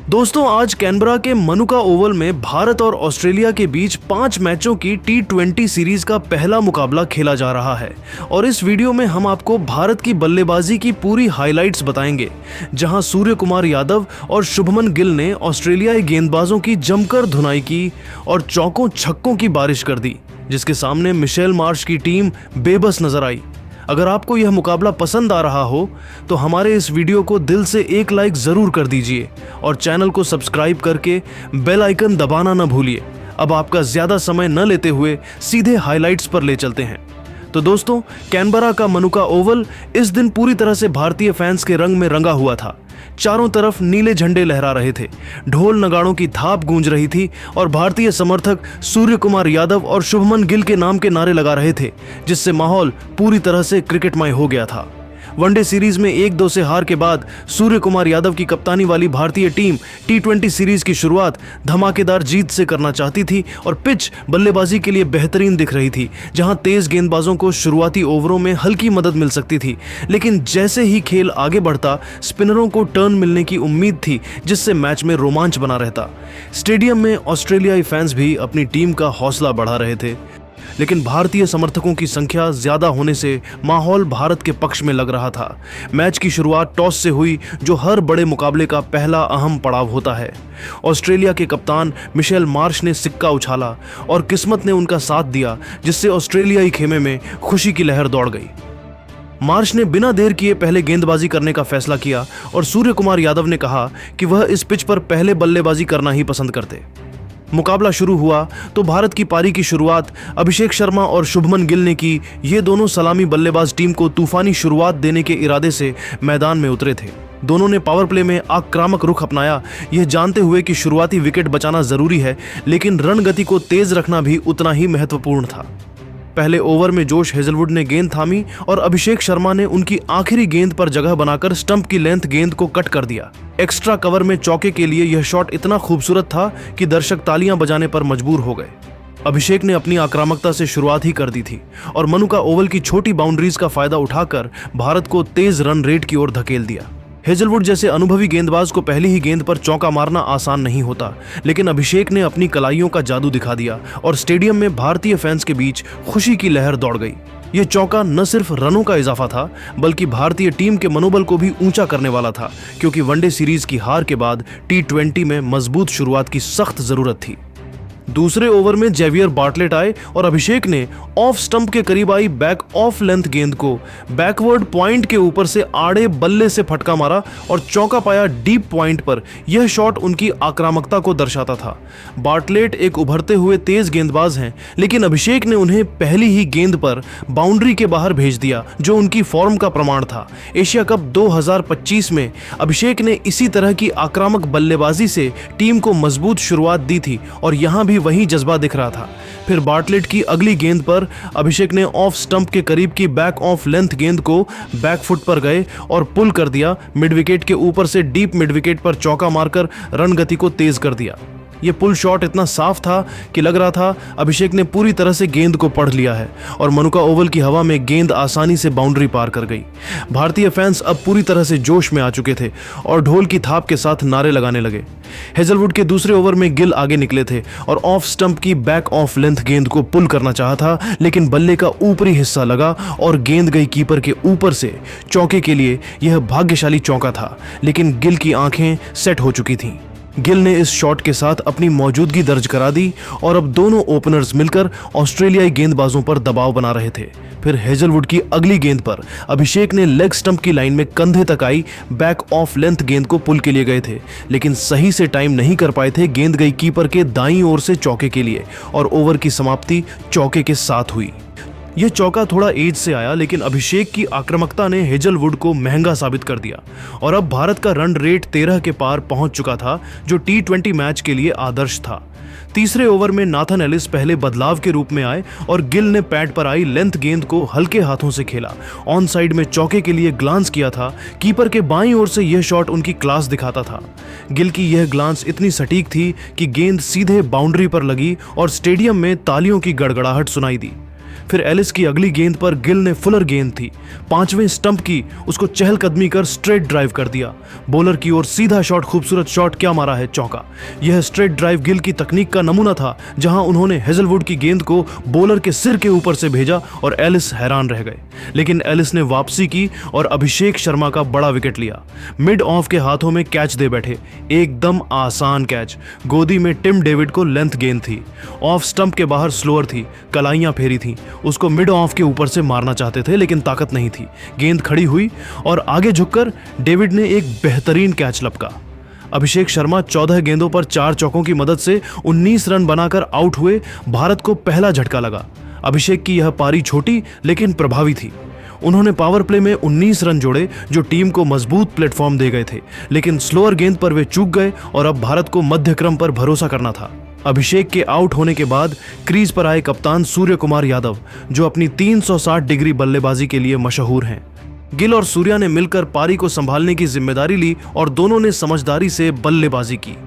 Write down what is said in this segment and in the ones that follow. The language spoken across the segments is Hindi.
दोस्तों, आज कैनबरा के मनुका ओवल में भारत और ऑस्ट्रेलिया के बीच 5 मैचों की T20 सीरीज का पहला मुकाबला खेला जा रहा है और इस वीडियो में हम आपको भारत की बल्लेबाजी की पूरी हाइलाइट्स बताएंगे, जहां सूर्य कुमार यादव और शुभमन गिल ने ऑस्ट्रेलियाई गेंदबाजों की जमकर धुनाई की और चौकों छक्कों की बारिश कर दी, जिसके सामने मिशेल मार्श की टीम बेबस नजर आई। अगर आपको यह मुकाबला पसंद आ रहा हो तो हमारे इस वीडियो को दिल से एक लाइक जरूर कर दीजिए और चैनल को सब्सक्राइब करके बेल आइकन दबाना न भूलिए। अब आपका ज्यादा समय न लेते हुए सीधे हाइलाइट्स पर ले चलते हैं। तो दोस्तों, कैनबरा का मनुका ओवल इस दिन पूरी तरह से भारतीय फैंस के रंग में रंगा हुआ था। चारों तरफ नीले झंडे लहरा रहे थे, ढोल नगाड़ों की थाप गूंज रही थी और भारतीय समर्थक सूर्य कुमार यादव और शुभमन गिल के नाम के नारे लगा रहे थे, जिससे माहौल पूरी तरह से क्रिकेटमय हो गया था। वनडे सीरीज में 1-2 से हार के बाद सूर्य कुमार यादव की कप्तानी वाली भारतीय टीम T20 सीरीज की शुरुआत धमाकेदार जीत से करना चाहती थी और पिच बल्लेबाजी के लिए बेहतरीन दिख रही थी, जहां तेज गेंदबाजों को शुरुआती ओवरों में हल्की मदद मिल सकती थी। लेकिन जैसे ही खेल आगे बढ़ता, स्पिनरों को टर्न मिलने की उम्मीद थी, जिससे मैच में रोमांच बना रहता। स्टेडियम में ऑस्ट्रेलियाई फैंस भी अपनी टीम का हौसला बढ़ा रहे थे, लेकिन भारतीय समर्थकों की संख्या ज्यादा होने से माहौल भारत के पक्ष में लग रहा था। मैच की शुरुआत टॉस से हुई, जो हर बड़े मुकाबले का पहला अहम पड़ाव होता है। ऑस्ट्रेलिया के कप्तान मिशेल मार्श ने सिक्का उछाला और किस्मत ने उनका साथ दिया, जिससे ऑस्ट्रेलियाई खेमे में खुशी की लहर दौड़ गई। मार्श ने बिना देर किए पहले गेंदबाजी करने का फैसला किया और सूर्य कुमार यादव ने कहा कि वह इस पिच पर पहले बल्लेबाजी करना ही पसंद करते। मुकाबला शुरू हुआ तो भारत की पारी की शुरुआत अभिषेक शर्मा और शुभमन गिल ने की। ये दोनों सलामी बल्लेबाज टीम को तूफानी शुरुआत देने के इरादे से मैदान में उतरे थे। दोनों ने पावर प्ले में आक्रामक रुख अपनाया, यह जानते हुए कि शुरुआती विकेट बचाना जरूरी है, लेकिन रन गति को तेज रखना भी उतना ही महत्वपूर्ण था। पहले ओवर में जोश हेजलवुड ने गेंद थामी और अभिषेक शर्मा ने उनकी आखिरी गेंद पर जगह बनाकर स्टंप की लेंथ गेंद को कट कर दिया। एक्स्ट्रा कवर में चौके के लिए यह शॉट इतना खूबसूरत था कि दर्शक तालियां बजाने पर मजबूर हो गए। अभिषेक ने अपनी आक्रामकता से शुरुआत ही कर दी थी और मनुका ओवल की छोटी बाउंड्रीज का फायदा उठाकर भारत को तेज रन रेट की ओर धकेल दिया। हेजलवुड जैसे अनुभवी गेंदबाज को पहली ही गेंद पर चौका मारना आसान नहीं होता, लेकिन अभिषेक ने अपनी कलाइयों का जादू दिखा दिया और स्टेडियम में भारतीय फैंस के बीच खुशी की लहर दौड़ गई। यह चौका न सिर्फ रनों का इजाफा था, बल्कि भारतीय टीम के मनोबल को भी ऊंचा करने वाला था, क्योंकि वनडे सीरीज की हार के बाद T20 में मजबूत शुरुआत की सख्त जरूरत थी। दूसरे ओवर में जेवियर बार्टलेट आए और अभिषेक ने ऑफ स्टंप के करीब आई बैक ऑफ लेंथ गेंद को बैकवर्ड पॉइंट के ऊपर से आड़े बल्ले से फटका मारा और चौका पाया डीप पॉइंट पर। यह शॉट उनकी आक्रामकता को दर्शाता था। बार्टलेट एक उभरते हुए तेज गेंदबाज हैं, लेकिन अभिषेक ने उन्हें पहली ही गेंद पर बाउंड्री के बाहर भेज दिया, जो उनकी फॉर्म का प्रमाण था। एशिया कप 2025 में अभिषेक ने इसी तरह की आक्रामक बल्लेबाजी से टीम को मजबूत शुरुआत दी थी और यहां भी वही जज्बा दिख रहा था। फिर बार्टलेट की अगली गेंद पर अभिषेक ने ऑफ स्टंप के करीब की बैक ऑफ लेंथ गेंद को बैक फुट पर गए और पुल कर दिया। मिड विकेट के ऊपर से डीप मिड विकेट पर चौका मारकर रन गति को तेज कर दिया। यह पुल शॉट इतना साफ था कि लग रहा था अभिषेक ने पूरी तरह से गेंद को पढ़ लिया है और मनुका ओवल की हवा में गेंद आसानी से बाउंड्री पार कर गई। भारतीय फैंस अब पूरी तरह से जोश में आ चुके थे और ढोल की थाप के साथ नारे लगाने लगे। हेजलवुड के दूसरे ओवर में गिल आगे निकले थे और ऑफ स्टंप की बैक ऑफ लेंथ गेंद को पुल करना चाहा था, लेकिन बल्ले का ऊपरी हिस्सा लगा और गेंद गई कीपर के ऊपर से। चौके के लिए यह भाग्यशाली चौका था, लेकिन गिल की आंखें सेट हो चुकी थीं। गिल ने इस शॉट के साथ अपनी मौजूदगी दर्ज करा दी और अब दोनों ओपनर्स मिलकर ऑस्ट्रेलियाई गेंदबाजों पर दबाव बना रहे थे। फिर हेजलवुड की अगली गेंद पर अभिषेक ने लेग स्टंप की लाइन में कंधे तक आई बैक ऑफ लेंथ गेंद को पुल के लिए गए थे, लेकिन सही से टाइम नहीं कर पाए थे। गेंद गई कीपर के दाईं ओर से चौके के लिए और ओवर की समाप्ति चौके के साथ हुई। यह चौका थोड़ा एज से आया, लेकिन अभिषेक की आक्रामकता ने हेजलवुड को महंगा साबित कर दिया और अब भारत का रन रेट 13 के पार पहुंच चुका था, जो T20 मैच के लिए आदर्श था। तीसरे ओवर में नाथन एलिस पहले बदलाव के रूप में आए और गिल ने पैड पर आई लेंथ गेंद को हल्के हाथों से खेला। ऑन साइड में चौके के लिए ग्लांस किया था। कीपर के बाईं ओर से यह शॉट उनकी क्लास दिखाता था। गिल की यह ग्लांस इतनी सटीक थी कि गेंद सीधे बाउंड्री पर लगी और स्टेडियम में तालियों की गड़गड़ाहट सुनाई दी। फिर एलिस की अगली गेंद पर गिल ने फुलर गेंद थी, 5वें स्टंप की, उसको चहलकदमी कर स्ट्रेट ड्राइव कर दिया। बॉलर की ओर सीधा शॉट, खूबसूरत शॉट, क्या मारा है, चौका। यह स्ट्रेट ड्राइव गिल की तकनीक का नमूना था, जहां उन्होंने हेजलवुड की गेंद को बॉलर के सिर के ऊपर से भेजा और एलिस हैरान रह गए। लेकिन एलिस ने वापसी की और अभिषेक शर्मा का बड़ा विकेट लिया। मिड ऑफ के हाथों में कैच दे बैठे, एकदम आसान कैच। गोदी में टिम डेविड को लेंथ गेंद थी, ऑफ स्टंप के बाहर स्लोअर थी, कलाइयां फेरी थी, उसको मिड ऑफ के ऊपर से मारना चाहते थे लेकिन ताकत नहीं थी। गेंद खड़ी हुई और आगे झुककर डेविड ने एक बेहतरीन कैच लपका। अभिषेक शर्मा 14 गेंदों पर 4 चौकों की मदद से 19 रन बनाकर आउट हुए। भारत को पहला झटका लगा। अभिषेक की यह पारी छोटी लेकिन प्रभावी थी। उन्होंने पावर प्ले में 19 रन जोड़े जो टीम को मजबूत प्लेटफॉर्म दे गए थे, लेकिन स्लोअर गेंद पर वे चूक गए और अब भारत को मध्य क्रम पर भरोसा करना था। अभिषेक के आउट होने के बाद क्रीज पर आए कप्तान सूर्य कुमार यादव, जो अपनी 360 डिग्री बल्लेबाजी के लिए मशहूर हैं। गिल और सूर्या ने मिलकर पारी को संभालने की जिम्मेदारी ली और दोनों ने समझदारी से बल्लेबाजी की।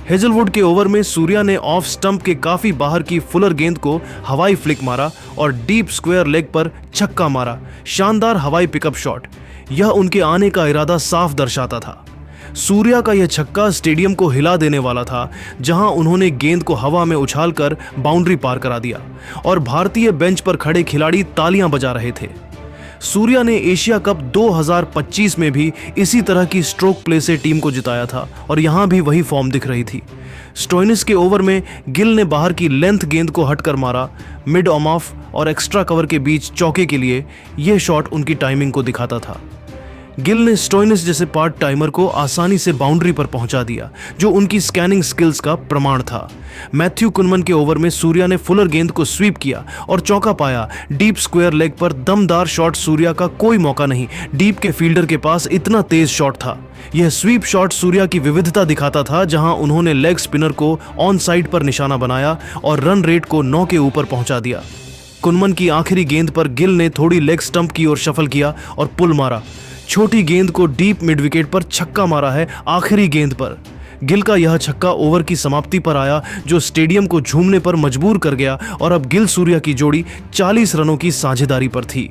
हेजलवुड के ओवर में सूर्या ने ऑफ स्टंप के काफी बाहर की फुलर गेंद को हवाई फ्लिक मारा और डीप स्क्वायर लेग पर छक्का मारा। शानदार हवाई पिकअप शॉट, यह उनके आने का इरादा साफ दर्शाता था। सूर्या का यह छक्का स्टेडियम को हिला देने वाला था, जहां उन्होंने गेंद को हवा में उछालकर बाउंड्री पार करा दिया और भारतीय बेंच पर खड़े खिलाड़ी तालियां बजा रहे थे। सूर्या ने एशिया कप 2025 में भी इसी तरह की स्ट्रोक प्ले से टीम को जिताया था और यहां भी वही फॉर्म दिख रही थी। स्टोइनिस के ओवर में गिल ने बाहर की लेंथ गेंद को हटकर मारा। मिड ऑफ और एक्स्ट्रा कवर के बीच चौके के लिए यह शॉट उनकी टाइमिंग को दिखाता था। गिल ने स्टोइनिस जैसे पार्ट टाइमर को आसानी से बाउंड्री पर पहुंचा दिया, जो उनकी स्कैनिंग स्किल्स का प्रमाण था। मैथ्यू कुनमन के ओवर में सूर्या ने फुलर गेंद को स्वीप किया और चौका पाया। डीप स्क्वायर लेग पर दमदार शॉट, सूर्या का कोई मौका नहीं, डीप के फील्डर के पास इतना तेज शॉट था। यह स्वीप शॉट सूर्या की विविधता दिखाता था, जहां उन्होंने लेग स्पिनर को ऑन साइड पर निशाना बनाया और रन रेट को 9 के ऊपर पहुंचा दिया। कुनमन की आखिरी गेंद पर गिल ने थोड़ी लेग स्टंप की ओर शफल किया और पुल मारा। छोटी गेंद को डीप मिड विकेट पर छक्का मारा है आखिरी गेंद पर। गिल का यह छक्का ओवर की समाप्ति पर आया, जो स्टेडियम को झूमने पर मजबूर कर गया और अब गिल सूर्या की जोड़ी 40 रनों की साझेदारी पर थी।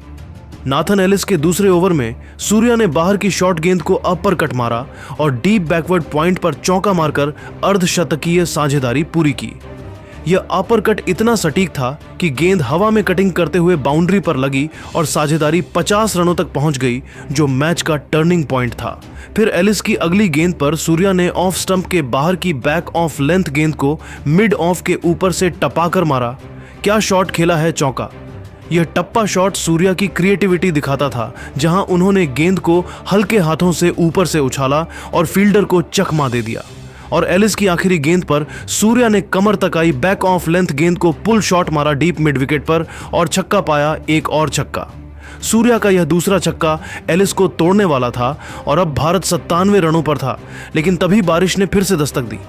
नाथन एलिस के दूसरे ओवर में सूर्या ने बाहर की शॉर्ट गेंद को अपर कट मारा और डीप बैकवर्ड पॉइंट पर चौका मारकर अर्धशतकीय साझेदारी पूरी की। यह अपर कट इतना सटीक था कि गेंद हवा में कटिंग करते हुए बाउंड्री पर लगी और साझेदारी 50 रनों तक पहुंच गई, जो मैच का टर्निंग पॉइंट था। फिर एलिस की अगली गेंद पर सूर्या ने ऑफ स्टंप के बाहर की बैक ऑफ लेंथ गेंद को मिड ऑफ के ऊपर से टपाकर मारा। क्या शॉट खेला है, चौका। यह टप्पा शॉट सूर्या की क्रिएटिविटी दिखाता था, जहां उन्होंने गेंद को हल्के हाथों से ऊपर से उछाला और फील्डर को चकमा दे दिया। और एलिस की आखिरी गेंद पर सूर्या ने कमर तक आई बैक ऑफ लेंथ गेंद को पुल शॉट मारा डीप मिड विकेट पर और छक्का पाया, एक और छक्का। सूर्या का यह दूसरा छक्का एलिस को तोड़ने वाला था और अब भारत 97 रनों पर था, लेकिन तभी बारिश ने फिर से दस्तक दी।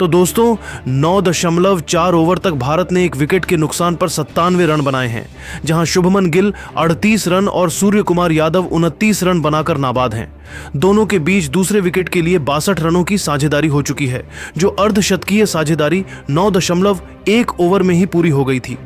तो दोस्तों 9.4 ओवर तक भारत ने एक विकेट के नुकसान पर 97 रन बनाए हैं, जहां शुभमन गिल 38 रन और सूर्य कुमार यादव 29 रन बनाकर नाबाद हैं। दोनों के बीच दूसरे विकेट के लिए 62 रनों की साझेदारी हो चुकी है, जो अर्धशतकीय साझेदारी 9.1 ओवर में ही पूरी हो गई थी।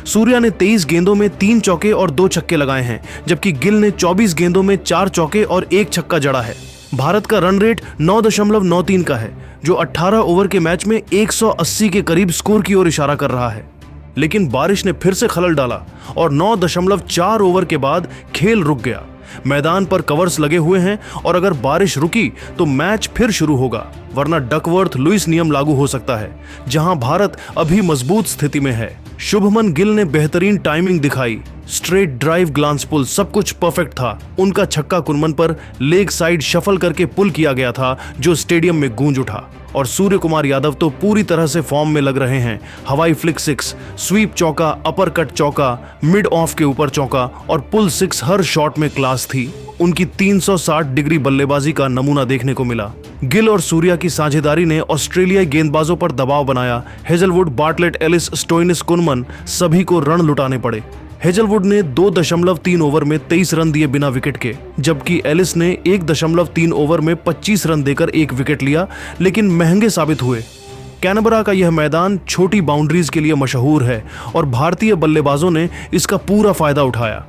सूर्या ने 23 गेंदों में 3 चौके और 2 छक्के लगाए हैं, जबकि गिल ने 24 गेंदों में 4 चौके और 1 छक्का जड़ा है। भारत का रन रेट 9.93 का है, जो 18 ओवर के मैच में 180 के करीब स्कोर की ओर इशारा कर रहा है। लेकिन बारिश ने फिर से खलल डाला और 9.4 ओवर के बाद खेल रुक गया। मैदान पर कवर्स लगे हुए हैं और अगर बारिश रुकी तो मैच फिर शुरू होगा, वरना डकवर्थ लुइस नियम लागू हो सकता है, जहां भारत अभी मजबूत स्थिति में है। शुभमन गिल ने बेहतरीन टाइमिंग दिखाई, स्ट्रेट ड्राइव, ग्लांस पुल, सब कुछ परफेक्ट था। उनका छक्का कुनमन पर लेग साइड शफल करके पुल किया गया था, जो स्टेडियम में गूंज उठा। और सूर्य कुमार यादव तो पूरी तरह से फॉर्म में लग रहे हैं। हवाई फ्लिक 6, स्वीप चौका, अपर कट चौका, मिड ऑफ के ऊपर चौका और पुल 6, हर शॉट में क्लास थी। उनकी 360 डिग्री बल्लेबाजी का नमूना देखने को मिला। गिल और सूर्या की साझेदारी ने ऑस्ट्रेलियाई गेंदबाजों पर दबाव बनाया। हेजलवुड, बार्टलेट, एलिस, स्टोइनिस, कुनमन सभी को रन लुटाने पड़े। हेजलवुड ने 2.3 ओवर में 23 रन दिए बिना विकेट के, जबकि एलिस ने 1.3 ओवर में 25 रन देकर 1 विकेट लिया, लेकिन महंगे साबित हुए। कैनबरा का यह मैदान छोटी बाउंड्रीज के लिए मशहूर है और भारतीय बल्लेबाजों ने इसका पूरा फायदा उठाया।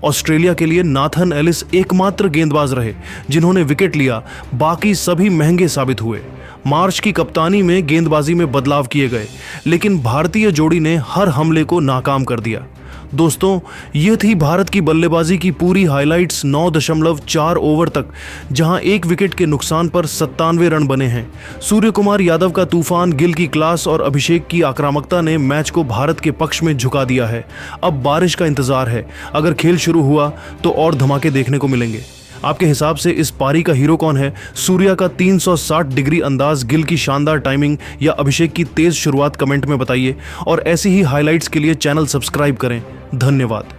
ऑस्ट्रेलिया के लिए नाथन एलिस एकमात्र गेंदबाज रहे जिन्होंने विकेट लिया, बाकी सभी महंगे साबित हुए। मार्श की कप्तानी में गेंदबाजी में बदलाव किए गए, लेकिन भारतीय जोड़ी ने हर हमले को नाकाम कर दिया। दोस्तों, ये थी भारत की बल्लेबाजी की पूरी हाइलाइट्स 9.4 ओवर तक, जहां एक विकेट के नुकसान पर 97 रन बने हैं। सूर्य कुमार यादव का तूफान, गिल की क्लास और अभिषेक की आक्रामकता ने मैच को भारत के पक्ष में झुका दिया है। अब बारिश का इंतजार है, अगर खेल शुरू हुआ तो और धमाके देखने को मिलेंगे। आपके हिसाब से इस पारी का हीरो कौन है? सूर्या का 360 डिग्री अंदाज, गिल की शानदार टाइमिंग या अभिषेक की तेज शुरुआत? कमेंट में बताइए और ऐसी ही हाइलाइट्स के लिए चैनल सब्सक्राइब करें। धन्यवाद।